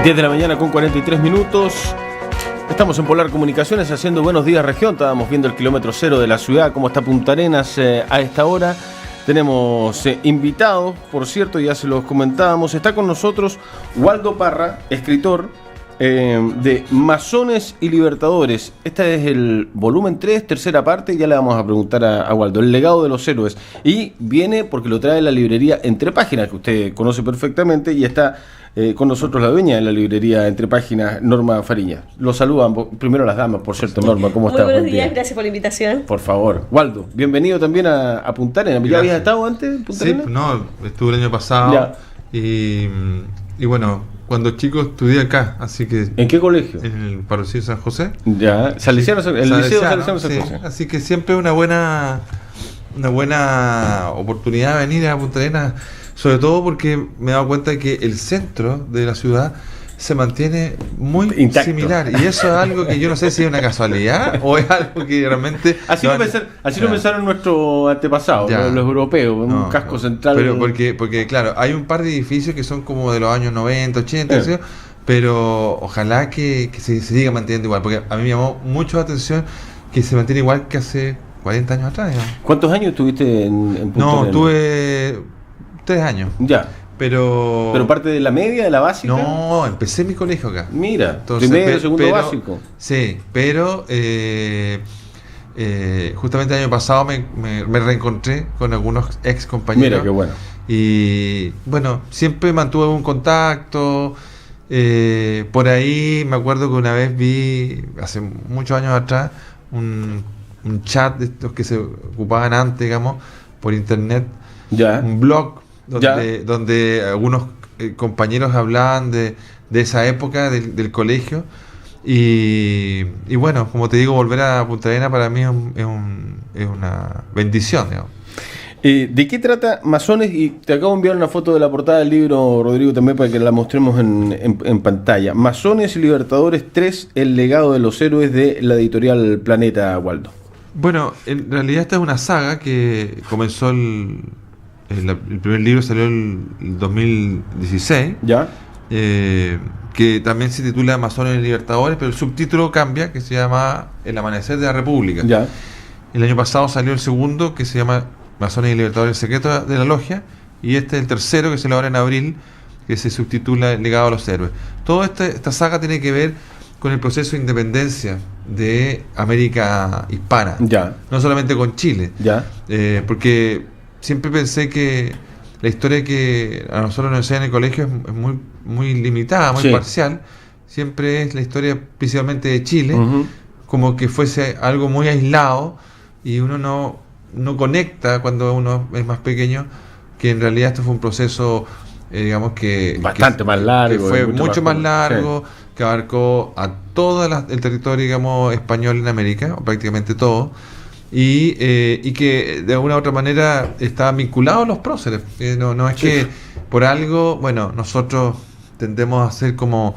...10 de la mañana con 43 minutos... Estamos en Polar Comunicaciones haciendo Buenos Días Región. Estábamos viendo el kilómetro cero de la ciudad, cómo está Punta Arenas a esta hora. Tenemos invitados, por cierto, ya se los comentábamos. Está con nosotros Waldo Parra, escritor de Masones y Libertadores. Este es el volumen 3, tercera parte. Ya le vamos a preguntar a Waldo, el legado de los héroes. Y viene porque lo trae la librería Entre Páginas, que usted conoce perfectamente, y está con nosotros la dueña de la librería Entre Páginas, Norma Fariña. Los saludan primero las damas, por cierto. Norma, ¿cómo estás? Muy buenos días, gracias por la invitación. Por favor. Waldo, bienvenido también a Punta Arenas. ¿Ya habías estado antes en Punta Arenas? Sí, no, estuve el año pasado. Ya. Y bueno, cuando chico estudié acá, así que... ¿En qué colegio? En el Parocio San José. Ya, Salesiano, el Liceo Salesiano San José. Así que siempre una buena oportunidad de venir a Punta Arenas, sobre todo porque me he dado cuenta de que el centro de la ciudad se mantiene muy intacto, similar, y eso es algo que yo no sé si es una casualidad o es algo que realmente... Así lo pensaron nuestros antepasados, los europeos, un casco central. Pero porque claro, hay un par de edificios que son como de los años 90, 80, ¿sí? Pero ojalá que se siga manteniendo igual, porque a mí me llamó mucho la atención que se mantiene igual que hace 40 años atrás, digamos. ¿Cuántos años estuviste en Punta Arenas? No, tuve 3 años. Ya. Pero parte de la media, de la básica. No, empecé mi colegio acá. Mira, entonces, primero, segundo básico. Sí, pero justamente el año pasado me reencontré con algunos ex compañeros. Mira, qué bueno. Y bueno, siempre mantuve un contacto. Por ahí me acuerdo que una vez vi, hace muchos años atrás, un chat de estos que se ocupaban antes, digamos, por internet. Ya. Un blog donde algunos compañeros hablaban de esa época del colegio, y bueno, como te digo, volver a Punta Arenas para mí es una bendición, digamos. ¿De qué trata Masones? Y te acabo de enviar una foto de la portada del libro, Rodrigo, también para que la mostremos en pantalla. Masones y Libertadores 3, el legado de los héroes, de la editorial Planeta, Waldo. Bueno, en realidad esta es una saga que comenzó el primer libro salió en el 2016. Ya. Que también se titula Masones y Libertadores, pero el subtítulo cambia, que se llama El Amanecer de la República. Ya. El año pasado salió el segundo, que se llama Masones y Libertadores, el secreto de la logia, y este es el tercero, que se lo ahora en abril, que se subtitula El legado de los héroes. Toda esta saga tiene que ver con el proceso de independencia de América hispana. Ya. No solamente con Chile. Ya. Porque siempre pensé que la historia que a nosotros nos enseñan en el colegio es muy limitada, muy parcial. Siempre es la historia principalmente de Chile, como que fuese algo muy aislado, y uno no conecta cuando uno es más pequeño, que en realidad esto fue un proceso, digamos que... Bastante más largo. Que fue mucho más largo, que abarcó a todo el territorio, digamos, español en América, o prácticamente todo. Y que de alguna u otra manera estaban vinculados a los próceres. No es que por algo, bueno, nosotros tendemos a ser como,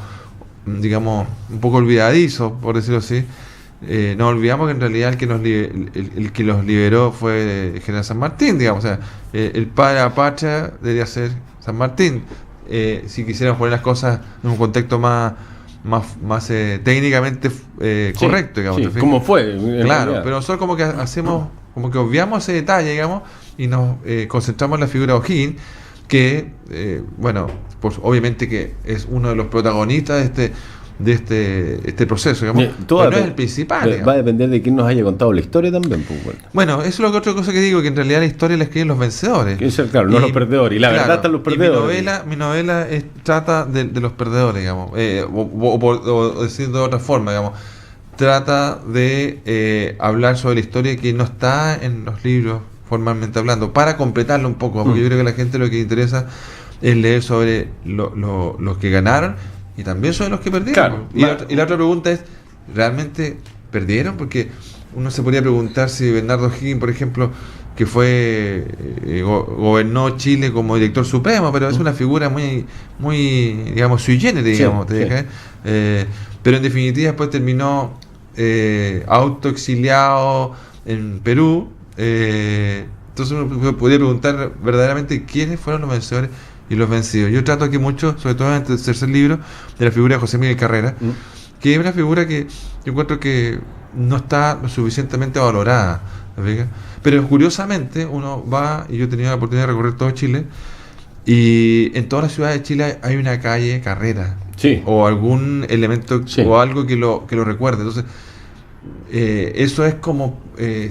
digamos, un poco olvidadizos, por decirlo así. Nos olvidamos que en realidad el que los liberó fue el general San Martín, digamos. O sea, el padre de la patria debería ser San Martín. Si quisiéramos poner las cosas en un contexto más técnicamente correcto, digamos. Sí, ¿cómo fue? Claro, pero nosotros como que obviamos ese detalle, digamos, y nos concentramos en la figura de O'Higgins, que, bueno, pues obviamente que es uno de los protagonistas de este proceso, digamos, pero no es el principal. Va a depender de quién nos haya contado la historia también, pues, bueno. Bueno, eso es lo que otra cosa que digo, que en realidad la historia la escriben los vencedores. Claro, no los perdedores. Y la verdad están los perdedores. Mi novela trata de los perdedores, digamos, o decir de otra forma, digamos, trata de hablar sobre la historia que no está en los libros formalmente hablando, para completarlo un poco, porque yo creo que a la gente lo que interesa es leer sobre los que ganaron y también sobre los que perdieron. Claro. Y la otra pregunta es, ¿realmente perdieron? Porque uno se podría preguntar si Bernardo O'Higgins, por ejemplo, que fue gobernó Chile como director supremo, pero es una figura muy digamos, sui generis, digamos, pero en definitiva después terminó autoexiliado en Perú, Entonces uno podría preguntar verdaderamente quiénes fueron los vencedores y los vencidos. Yo trato aquí mucho, sobre todo en el tercer libro, de la figura de José Miguel Carrera, que es una figura que yo encuentro que no está lo suficientemente valorada. Pero curiosamente uno va, y yo he tenido la oportunidad de recorrer todo Chile, y en todas las ciudades de Chile hay una calle Carrera, o algún elemento o algo que lo recuerde. Entonces eso es como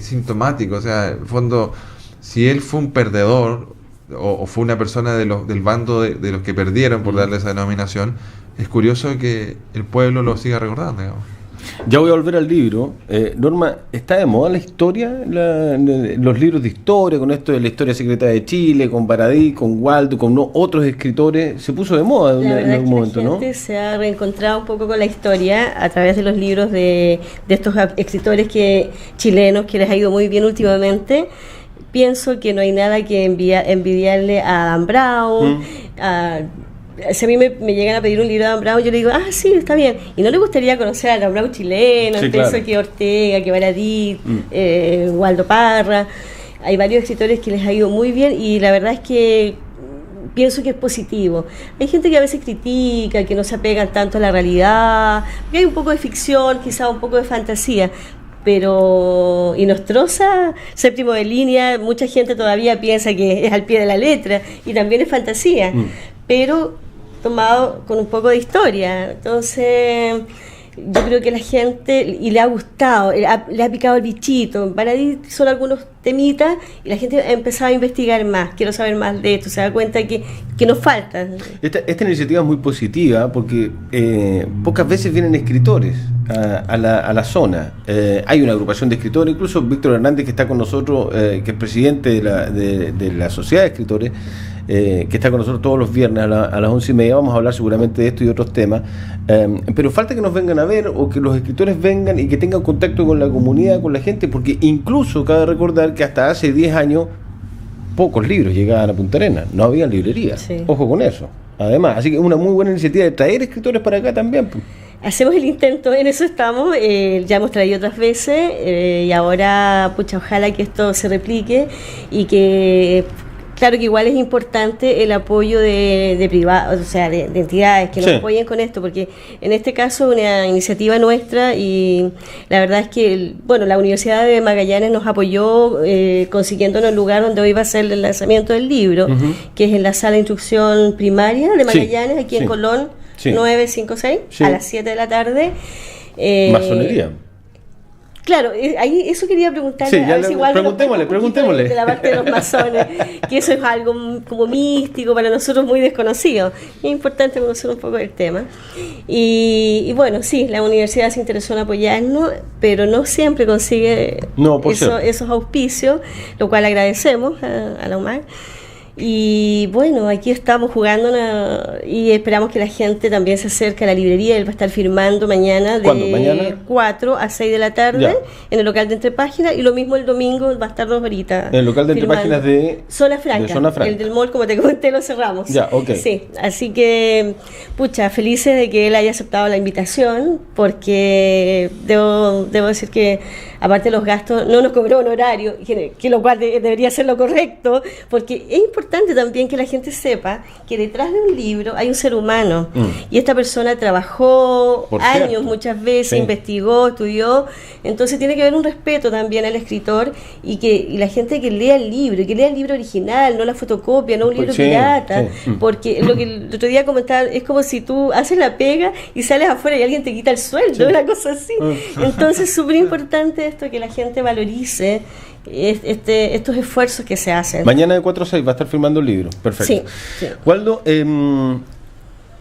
sintomático. O sea, en el fondo, si él fue un perdedor o fue una persona del bando de los que perdieron, por darle esa denominación, es curioso que el pueblo lo siga recordando, digamos. Ya voy a volver al libro. Norma, ¿está de moda la historia? Los libros de historia, con esto de la historia secreta de Chile, con Baradí, con Waldo, con otros escritores, se puso de moda en algún momento, ¿no? La gente se ha reencontrado un poco con la historia a través de los libros de estos escritores chilenos que les ha ido muy bien últimamente. Pienso que no hay nada que envidiarle a Dan Brown, si a mí me llegan a pedir un libro de Dan Brown, yo le digo, sí, está bien. Y no le gustaría conocer a Dan Brown chileno, pienso que Ortega, que Baradí, Waldo Parra. Hay varios escritores que les ha ido muy bien y la verdad es que pienso que es positivo. Hay gente que a veces critica, que no se apegan tanto a la realidad, que hay un poco de ficción, quizá un poco de fantasía. Pero Inostroza, Séptimo de Línea, mucha gente todavía piensa que es al pie de la letra y también es fantasía, pero tomado con un poco de historia. Entonces yo creo que la gente, y le ha gustado, le ha picado el bichito. Baradí son algunos temitas y la gente ha empezado a investigar más, quiero saber más de esto, se da cuenta que nos falta. Esta iniciativa es muy positiva porque pocas veces vienen escritores a la zona. Hay una agrupación de escritores, incluso Víctor Hernández, que está con nosotros, que es presidente de la Sociedad de Escritores, que está con nosotros todos los viernes a las 11:30. Vamos a hablar seguramente de esto y otros temas, pero falta que nos vengan a ver o que los escritores vengan y que tengan contacto con la comunidad, con la gente, porque incluso cabe recordar que hasta hace 10 años pocos libros llegaban a Punta Arenas, no había librerías, ojo con eso, además, así que es una muy buena iniciativa de traer escritores para acá también. Hacemos el intento, en eso estamos, ya hemos traído otras veces y ahora, ojalá que esto se replique y que... Claro que igual es importante el apoyo de privados, o sea, de entidades que nos apoyen con esto, porque en este caso es una iniciativa nuestra y la verdad es que la Universidad de Magallanes nos apoyó consiguiéndonos el lugar donde hoy va a ser el lanzamiento del libro, que es en la sala de instrucción primaria de Magallanes, aquí en Colón, 956, a las 7 de la tarde. Masonería. Claro, ahí eso quería preguntarle, a ver si igual preguntémosle. De la parte de los masones, que eso es algo como místico, para nosotros muy desconocido. Es importante conocer un poco del tema. Y bueno, sí, la universidad se interesó en apoyarnos, pero no siempre consigue esos auspicios, lo cual agradecemos a la UMAC. Y bueno, aquí estamos jugando y esperamos que la gente también se acerque a la librería. Él va a estar firmando mañana de 4 a 6 de la tarde en el local de Entrepáginas, y lo mismo el domingo va a estar 2 horitas. En el local de Entrepáginas de Zona Franca. El del mall, como te comenté, lo cerramos. Sí, así que felices de que él haya aceptado la invitación, porque debo decir que aparte de los gastos no nos cobró honorario, que lo cual debería ser lo correcto, porque es importante también que la gente sepa que detrás de un libro hay un ser humano, y esta persona trabajó años, muchas veces, investigó, estudió, entonces tiene que haber un respeto también al escritor y la gente que lea el libro, y que lea el libro original, no la fotocopia, no un libro pirata, porque lo que el otro día comentaba, es como si tú haces la pega y sales afuera y alguien te quita el sueldo, una cosa así. Entonces es súper importante esto, que la gente valorice estos esfuerzos que se hacen. Mañana de 4 a 6 va a estar firmando el libro. Perfecto. Sí. Waldo,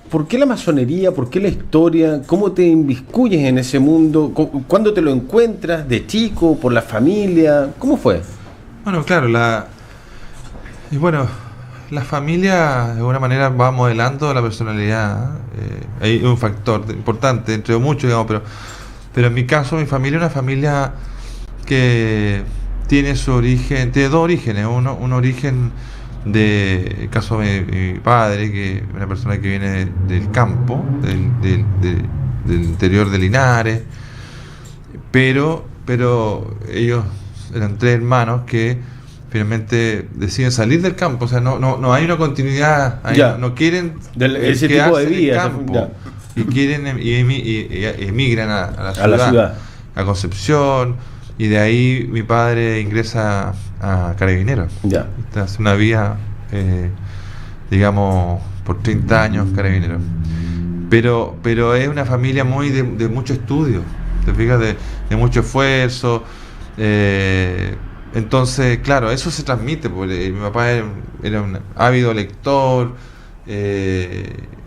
¿por qué la masonería? ¿Por qué la historia? ¿Cómo te inmiscuyes en ese mundo? ¿Cuándo te lo encuentras? ¿De chico? ¿Por la familia? ¿Cómo fue? Bueno, claro, la familia de alguna manera va modelando la personalidad. Hay un factor importante, entre muchos, digamos, pero en mi caso, mi familia es una familia que tiene su origen, tiene 2 orígenes. Un origen el caso de mi padre, que es una persona que viene del campo, del interior de Linares, pero ellos eran 3 hermanos que finalmente deciden salir del campo. O sea, no hay una continuidad, no quieren ese tipo de vida, campo, y quieren y emigran a la ciudad, a Concepción, y de ahí mi padre ingresa a Carabineros. Hace una vida, digamos, por 30 años Carabineros. Pero es una familia muy de mucho estudio, te fijas, de mucho esfuerzo. Entonces, claro, eso se transmite, porque mi papá era un ávido lector,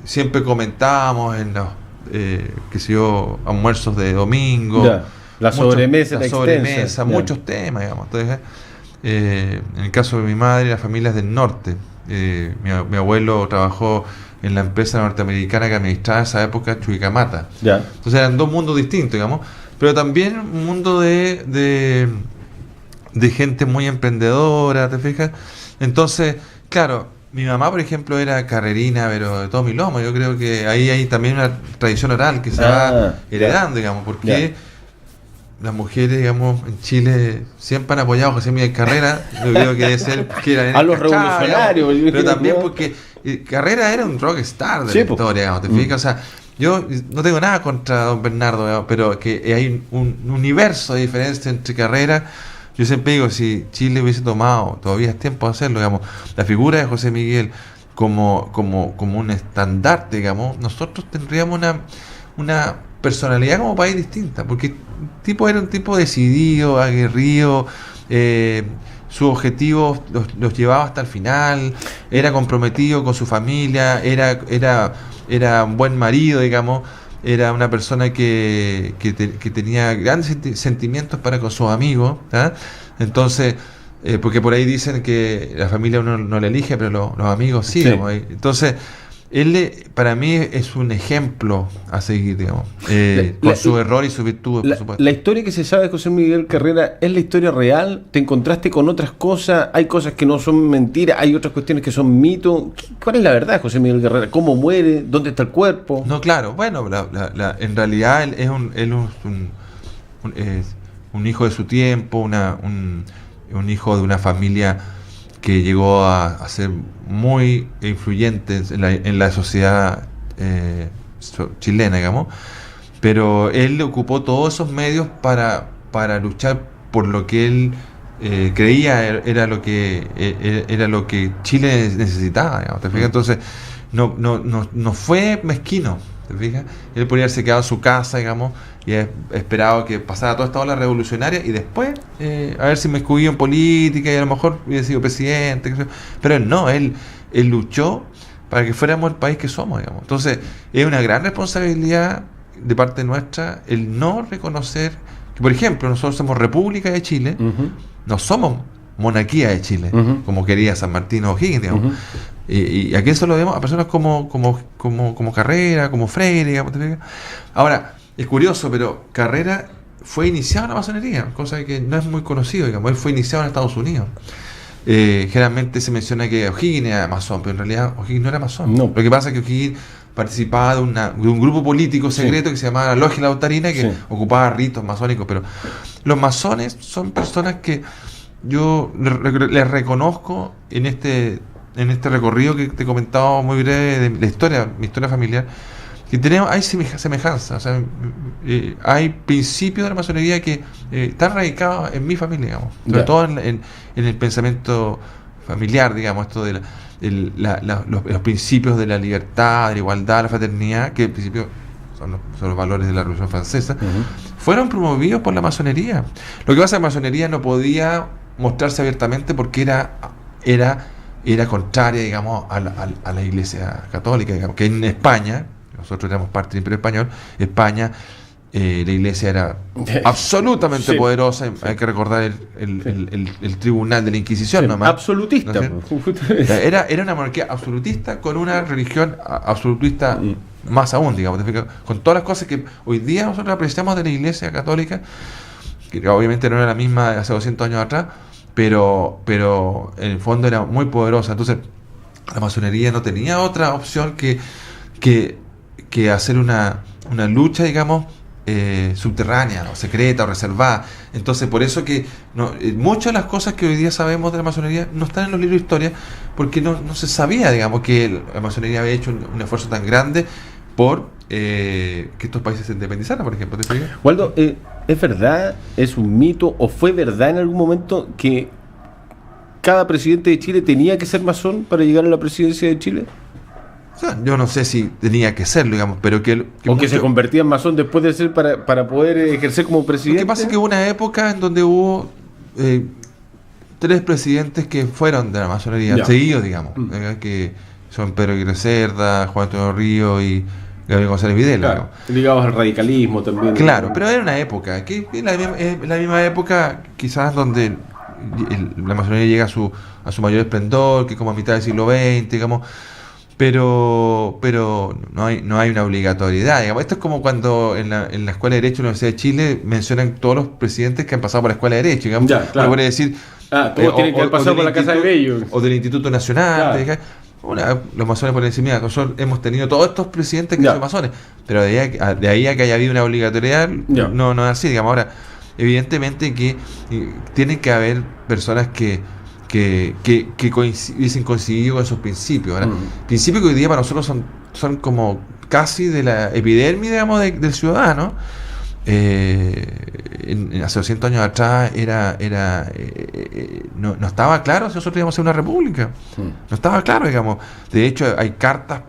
siempre comentábamos en los almuerzos de domingo, la sobremesa, muchos temas, digamos. Entonces, en el caso de mi madre, las familias del norte, mi abuelo trabajó en la empresa norteamericana que administraba en esa época Chuquicamata. Entonces eran dos mundos distintos, digamos, pero también un mundo de gente muy emprendedora, ¿te fijas? Entonces, claro, mi mamá, por ejemplo, era carrerina, pero de todo mi lomo. Yo creo que ahí hay también una tradición oral que se va heredando, digamos, porque las mujeres, digamos, en Chile siempre han apoyado a José Miguel Carrera. Yo creo que debe ser porque eran a los revolucionarios, digamos, pero también porque Carrera era un rockstar de la historia, digamos, ¿te fijas? O sea, yo no tengo nada contra don Bernardo, digamos, pero que hay un universo de diferencia entre Carrera. Yo siempre digo, si Chile hubiese tomado, todavía es tiempo de hacerlo, digamos, la figura de José Miguel como un estandarte, digamos, nosotros tendríamos una personalidad como país distinta, porque el tipo era un tipo decidido, aguerrido, sus objetivos los llevaba hasta el final, era comprometido con su familia, era un buen marido, digamos. Era una persona que tenía grandes sentimientos para con sus amigos, entonces, porque por ahí dicen que la familia uno no le elige, pero los amigos sí, digamos. Entonces, él para mí es un ejemplo a seguir, digamos, con su error y su virtud, por supuesto. La historia que se sabe de José Miguel Carrera es la historia real. ¿Te encontraste con otras cosas? ¿Hay cosas que no son mentiras? ¿Hay otras cuestiones que son mitos? ¿Cuál es la verdad de José Miguel Carrera? ¿Cómo muere? ¿Dónde está el cuerpo? No, claro, bueno, en realidad él es un hijo de su tiempo, un hijo de una familia que llegó a ser muy influyente en la sociedad chilena, digamos, pero él ocupó todos esos medios para luchar por lo que él creía era lo que Chile necesitaba, digamos, ¿te fijas? Entonces no fue mezquino, ¿te fijas? Él podría haberse quedado en su casa, digamos, y esperado que pasara toda esta ola revolucionaria y después a ver si me escudía en política y a lo mejor hubiera sido presidente, pero él no, él luchó para que fuéramos el país que somos, digamos. Entonces es una gran responsabilidad de parte nuestra el no reconocer que, por ejemplo, nosotros somos República de Chile, no somos monarquía de Chile, como quería San Martín O'Higgins, digamos. Y aquí eso lo vemos a personas como Carrera, como Freire, digamos. Ahora, es curioso, pero Carrera fue iniciado en la masonería, cosa que no es muy conocido, digamos. Él fue iniciado en Estados Unidos. Generalmente se menciona que O'Higgins era masón, pero en realidad O'Higgins no era masón. No. Lo que pasa es que O'Higgins participaba de un grupo político secreto que se llamaba la Logia Lautarina, que ocupaba ritos masónicos, pero los masones son personas que yo les reconozco en este recorrido que te he comentado muy breve de mi historia familiar, que hay semejanza, o sea, hay principios de la masonería que están radicados en mi familia, digamos, sobre todo en el pensamiento familiar, digamos, esto de los principios de la libertad, de la igualdad, de la fraternidad, que en principio son los valores de la Revolución Francesa, fueron promovidos por la masonería. Lo que pasa es que la masonería no podía mostrarse abiertamente porque era contraria, digamos, a la Iglesia Católica, digamos, que en España, nosotros éramos parte del Imperio Español, España, la Iglesia era absolutamente poderosa. Hay que recordar el tribunal de la Inquisición, nomás. Absolutista. ¿No? Era una monarquía absolutista con una religión absolutista más aún, digamos, con todas las cosas que hoy día nosotros apreciamos de la Iglesia Católica, que obviamente no era la misma de hace 200 años atrás, pero en el fondo era muy poderosa. Entonces la masonería no tenía otra opción que hacer una lucha, digamos, subterránea, o secreta, o reservada. Entonces, por eso que muchas de las cosas que hoy día sabemos de la masonería no están en los libros de historia, porque no se sabía, digamos, que la masonería había hecho un esfuerzo tan grande por que estos países se independizaran, por ejemplo. Waldo, ¿es verdad, es un mito, o fue verdad en algún momento que cada presidente de Chile tenía que ser masón para llegar a la presidencia de Chile? O sea, yo no sé si tenía que serlo, digamos, pero que se convertía en masón después de ser para poder ejercer como presidente. Lo que pasa es que hubo una época en donde hubo 3 presidentes que fueron de la masonería, seguidos, digamos, que son Pedro Aguirre Cerda, Juan Antonio Río y Gabriel González Videla. Claro, ligados al radicalismo también. Claro, pero era una época, que es la misma época quizás donde la masonería llega a su mayor esplendor, que como a mitad del siglo XX, digamos. Pero no hay una obligatoriedad, digamos. Esto es como cuando en la Escuela de Derecho de la Universidad de Chile mencionan todos los presidentes que han pasado por la Escuela de Derecho, digamos. Ya, claro. Puede decir, todos tienen que haber pasado por la Casa de Bello. O del Instituto Nacional. Claro. Los masones pueden decir, mira, nosotros hemos tenido todos estos presidentes que son masones, pero de ahí a que haya habido una obligatoriedad, no es así, digamos. Ahora, evidentemente que tienen que haber personas que hubiesen coincidido con esos principios. Ahora, principios que hoy día para nosotros son como casi de la epidermis, digamos, del ciudadano. Hace 200 años atrás no estaba claro si nosotros íbamos a ser una república. No estaba claro, digamos. De hecho, hay cartas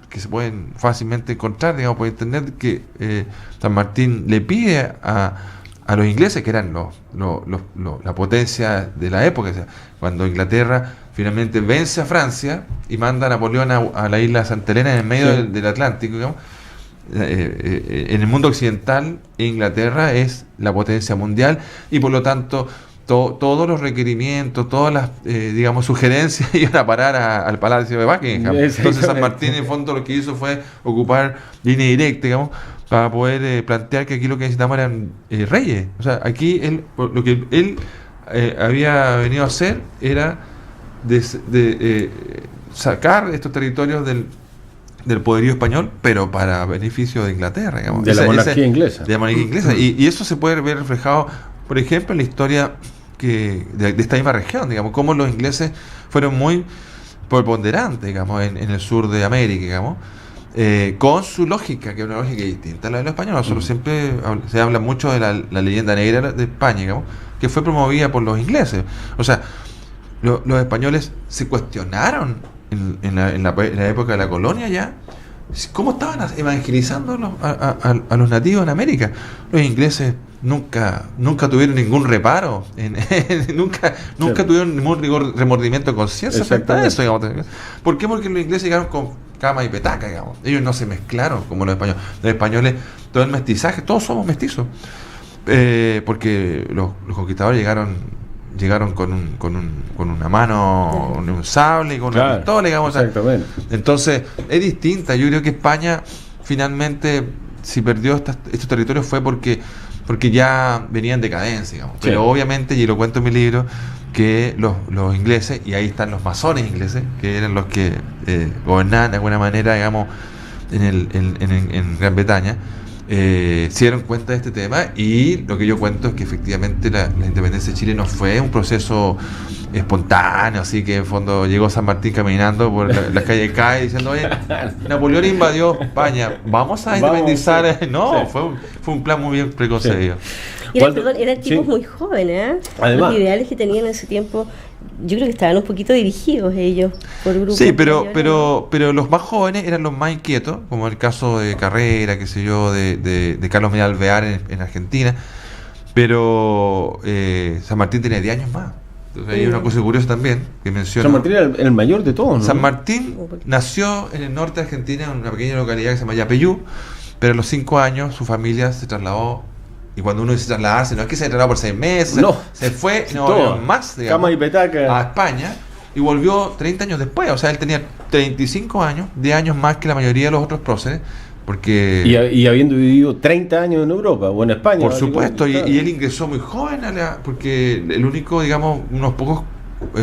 que se pueden fácilmente encontrar, digamos, por internet, que San Martín le pide a los ingleses, que eran la potencia de la época. O sea, cuando Inglaterra finalmente vence a Francia y manda a Napoleón a la isla Santa Elena en el medio del Atlántico, digamos, en el mundo occidental Inglaterra es la potencia mundial y por lo tanto todos los requerimientos, todas las digamos sugerencias iban a parar al Palacio de Buckingham. Entonces San Martín en el fondo lo que hizo fue ocupar línea directa, digamos, para poder plantear que aquí lo que necesitamos eran reyes. O sea, aquí lo que él había venido a hacer era sacar estos territorios del poderío español, pero para beneficio de Inglaterra, digamos. De la monarquía inglesa. De la monarquía inglesa. Y eso se puede ver reflejado, por ejemplo, en la historia de esta misma región, digamos, cómo los ingleses fueron muy preponderantes, digamos, en el sur de América, digamos, con su lógica, que es una lógica distinta a la de los españoles. Nosotros siempre se habla mucho de la leyenda negra de España, digamos, que fue promovida por los ingleses. O sea, los españoles se cuestionaron en la época de la colonia ya cómo estaban evangelizando a los nativos en América. Los ingleses nunca tuvieron ningún reparo, nunca tuvieron ningún remordimiento de conciencia frente a eso, digamos. ¿Por qué? Porque los ingleses llegaron con cama y petaca, digamos. Ellos no se mezclaron como los españoles. Los españoles, todo el mestizaje, todos somos mestizos, porque los conquistadores llegaron con una mano, un sable y con una pistola, digamos. Exactamente. Entonces, es distinta. Yo creo que España, finalmente, si perdió estos territorios fue porque ya venían en decadencia, digamos. Sí. Pero obviamente, y lo cuento en mi libro, que los ingleses, y ahí están los masones ingleses, que eran los que gobernaban de alguna manera, digamos, en Gran Bretaña, se dieron cuenta de este tema, y lo que yo cuento es que efectivamente la independencia de Chile no fue un proceso espontáneo, así que en fondo llegó San Martín caminando por las calles de CAE diciendo, oye, Napoleón invadió España, vamos a independizar. No, sí. fue un plan muy bien preconcebido. Sí. Eran tipos muy jóvenes, Además, los ideales que tenían en ese tiempo, yo creo que estaban un poquito dirigidos ellos por grupos. Sí, pero los más jóvenes eran los más inquietos, como el caso de Carrera, qué sé yo, de Carlos Medina Alvear en Argentina, pero San Martín tenía 10 años más. Entonces hay una cosa curiosa también que menciona. San Martín era el mayor de todos, ¿no? San Martín nació en el norte de Argentina, en una pequeña localidad que se llama Yapeyú, pero a los 5 años su familia se trasladó. Y cuando uno dice trasladarse, no es que se trasladó por 6 meses, no, se fue, no más, digamos, cama y petaca, a España, y volvió 30 años después. O sea, él tenía 35 años, 10 años más que la mayoría de los otros próceres, porque... Y habiendo vivido 30 años en Europa o en España. Por supuesto, y él ingresó muy joven porque el único, digamos, unos pocos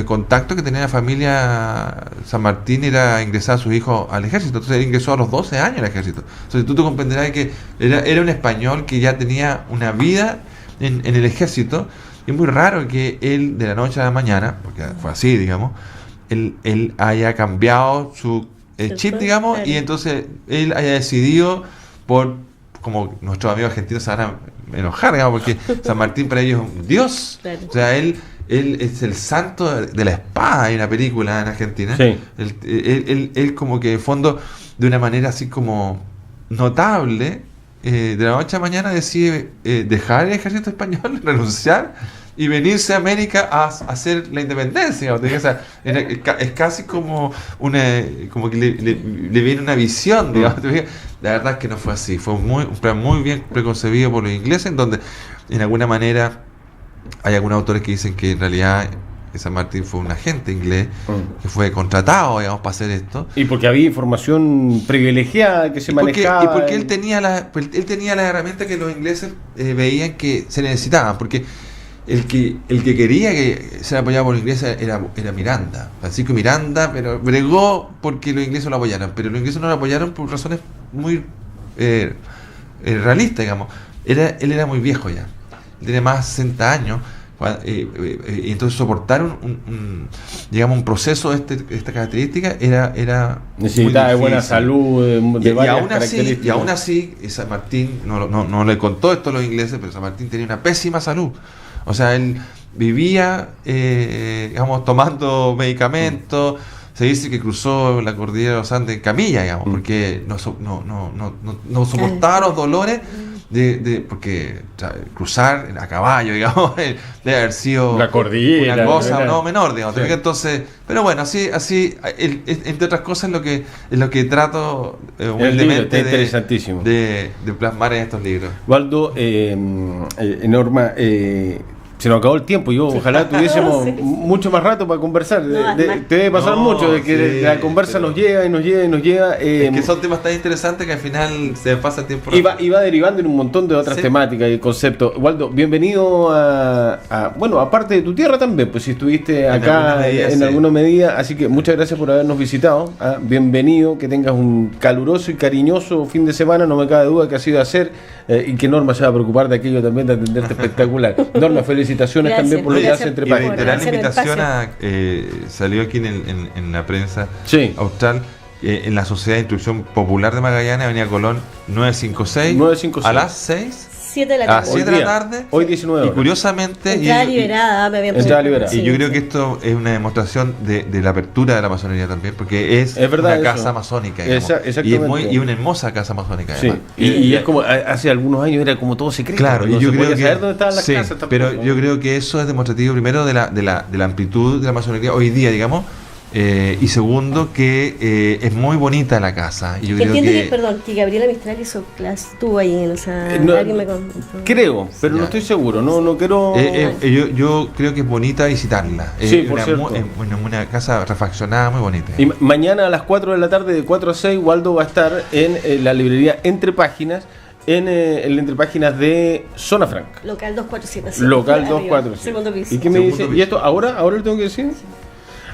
contacto que tenía la familia San Martín era ingresar a sus hijos al ejército. Entonces él ingresó a los 12 años al ejército. Entonces tú te comprenderás que era un español que ya tenía una vida en el ejército. Y es muy raro que él, de la noche a la mañana, porque fue así, digamos, él haya cambiado su chip, digamos, y entonces él haya decidido como nuestros amigos argentinos se van a enojar, digamos, porque San Martín para ellos es un dios. Claro. O sea, él es el santo de la espada. Hay una película en Argentina. Sí. Él como que de fondo, de una manera así como notable, de la noche a mañana decide dejar el ejército español, renunciar y venirse a América a hacer la independencia. O sea, es casi como que le viene una visión, digamos. La verdad es que no fue así. Fue un plan muy bien preconcebido por los ingleses, en donde en alguna manera hay algunos autores que dicen que en realidad San Martín fue un agente inglés que fue contratado, digamos, para hacer esto. Y porque había información privilegiada que se manejaba. Y porque él tenía las herramientas que los ingleses veían que se necesitaban. Porque el que quería que se apoyara por los ingleses era Miranda, Francisco Miranda, pero bregó porque los ingleses lo apoyaran. Pero los ingleses no lo apoyaron por razones muy realistas, digamos. Él era muy viejo ya. Él tenía más de 60 años. Y entonces soportar un proceso de esta característica era necesitaba de buena salud, de varias características. Y aún así San Martín no le contó esto a los ingleses, pero San Martín tenía una pésima salud. O sea, él vivía tomando medicamentos. Se dice que cruzó la cordillera de los Andes en camilla, digamos, porque no soportaba los dolores porque cruzar a caballo, digamos, debe haber sido la cordillera, una cosa no menor, digamos. Sí. Entonces, pero bueno, así entre otras cosas es lo que trato humildemente interesantísimo de plasmar en estos libros. Waldo, Norma, se nos acabó el tiempo. Yo ojalá tuviésemos mucho más rato para conversar. Te debe pasar mucho de que la conversa nos lleva. Es que son temas tan interesantes que al final se pasa el tiempo. Y va derivando en un montón de otras temáticas y conceptos. Waldo, bienvenido aparte de tu tierra también, pues si estuviste acá en alguna medida. Así que muchas gracias por habernos visitado. Bienvenido, que tengas un caluroso y cariñoso fin de semana. No me cabe duda que ha sido hacer y que Norma se va a preocupar de aquello también, de atenderte espectacular. Norma, felicitaciones también por lo que hace entre páginas. La invitación salió aquí en la prensa austral, en la Sociedad de Instrucción Popular de Magallanes, Avenida Colón 956, a las 6. 7 de la tarde. A 7 de la tarde. Hoy 19 horas. Y curiosamente. Entrada liberada, me habían liberada. Y yo creo que esto es una demostración de la apertura de la masonería también, porque es una casa masónica. Exactamente. Y una hermosa casa masónica. Sí. Y es como, hace algunos años era como todo secreto. Claro, y yo creo que saber dónde estaban las casas tampoco. Pero yo creo que eso es demostrativo, primero, de la amplitud de la masonería hoy día, digamos. Y segundo, que es muy bonita la casa. Y yo creo que Gabriela Mistral hizo clase, estuvo ahí, alguien me contó. Creo, pero no estoy seguro, no quiero. Yo creo que es bonita visitarla. Sí, por cierto. Es una casa refaccionada, muy bonita. Y mañana a las 4 de la tarde, de 4 a 6, Waldo va a estar en la librería Entre Páginas, en el Entre Páginas de Zona Franca. Local 247. Local 247. Segundo piso. ¿Y qué me dice? ¿Y esto ahora lo tengo que decir? Sí.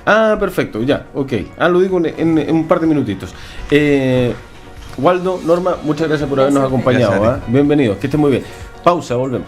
Ah, perfecto, ya, ok. Lo digo en un par de minutitos. Waldo, Norma, muchas gracias por habernos acompañado. Bienvenidos, que estén muy bien. Pausa, volvemos.